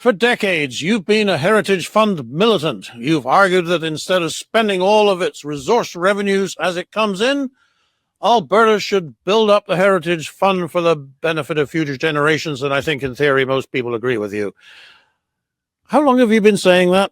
For decades, you've been a heritage fund militant. You've argued that instead of spending all of its resource revenues as it comes in, Alberta should build up the heritage fund for the benefit of future generations. And I think in theory, most people agree with you. How long have you been saying that?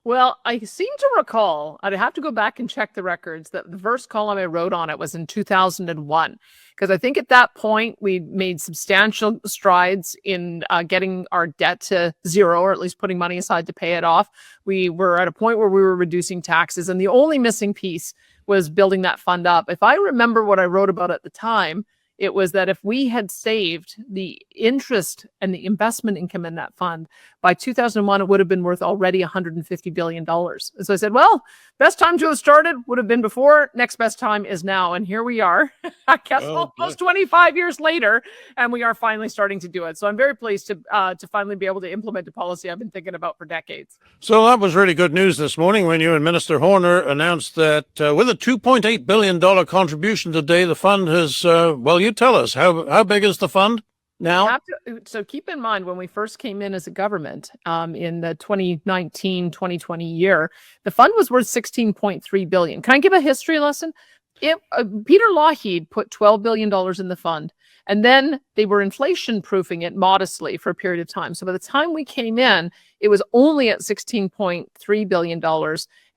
Well, I seem to recall, I'd have to go back and check the records, that the first column I wrote on it was in 2001. Because I think at that point, we made substantial strides in getting our debt to zero, or at least putting money aside to pay it off. We were at a point where we were reducing taxes. And the only missing piece was building that fund up. If I remember what I wrote about at the time, it was that if we had saved the interest and the investment income in that fund, by 2001, it would have been worth already $150 billion. And so I said, well, best time to have started would have been before. Next best time is now. And here we are, I guess almost 25 years later, and we are finally starting to do it. So I'm very pleased to finally be able to implement a policy I've been thinking about for decades. So that was really good news this morning when you and Minister Horner announced that with a $2.8 billion contribution today, the fund has, well, you tell us, how big is the fund now? So keep in mind, when we first came in as a government in the 2019-2020 year, the fund was worth $16.3 billion. Can I give a history lesson? Peter Lougheed put $12 billion in the fund, and then they were inflation proofing it modestly for a period of time. So by the time we came in, it was only at $16.3 billion.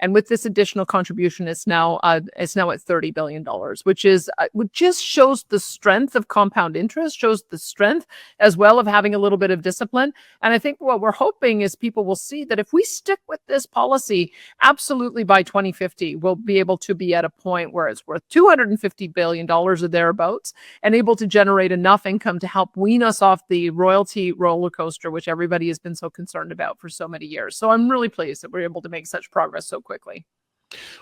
And with this additional contribution, it's now at $30 billion, which just shows the strength of compound interest, shows the strength as well of having a little bit of discipline. And I think what we're hoping is people will see that if we stick with this policy, absolutely by 2050, we'll be able to be at a point where it's worth $250 billion or thereabouts and able to generate enough income to help wean us off the royalty roller coaster, which everybody has been so concerned about for so many years. So I'm really pleased that we're able to make such progress so quickly.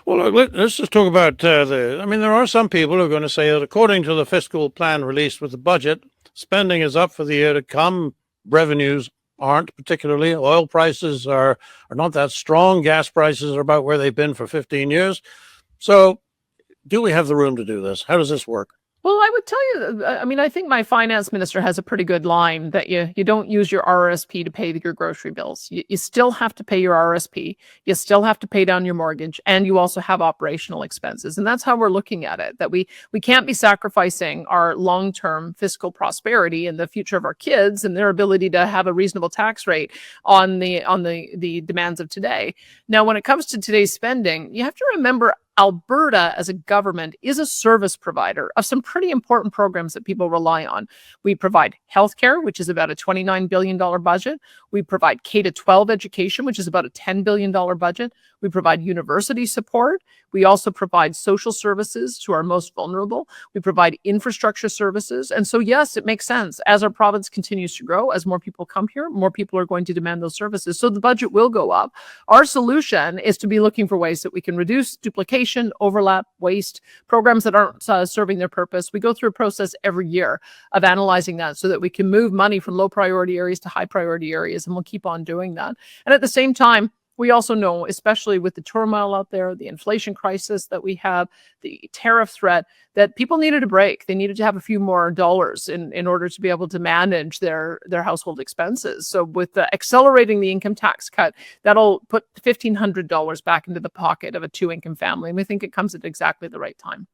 Well, let's just talk about there are some people who are going to say that according to the fiscal plan released with the budget, spending is up for the year to come. Revenues aren't particularly. Oil prices are not that strong. Gas prices are about where they've been for 15 years. So do we have the room to do this? How does this work? Well, I would tell you, I think my finance minister has a pretty good line that you don't use your RRSP to pay your grocery bills. You still have to pay your RRSP. You still have to pay down your mortgage, and you also have operational expenses. And that's how we're looking at it, that we can't be sacrificing our long-term fiscal prosperity and the future of our kids and their ability to have a reasonable tax rate on the demands of today. Now, when it comes to today's spending, you have to remember Alberta as a government is a service provider of some pretty important programs that people rely on. We provide healthcare, which is about a $29 billion budget. We provide K-12 education, which is about a $10 billion budget. We provide university support. We also provide social services to our most vulnerable. We provide infrastructure services. And so, yes, it makes sense. As our province continues to grow, as more people come here, more people are going to demand those services. So the budget will go up. Our solution is to be looking for ways that we can reduce duplication, overlap, waste, programs that aren't serving their purpose. We go through a process every year of analyzing that so that we can move money from low priority areas to high priority areas, and we'll keep on doing that. And at the same time, we also know, especially with the turmoil out there, the inflation crisis that we have, the tariff threat, that people needed a break. They needed to have a few more dollars in order to be able to manage their household expenses. So with accelerating the income tax cut, that'll put $1,500 back into the pocket of a two-income family. And we think it comes at exactly the right time.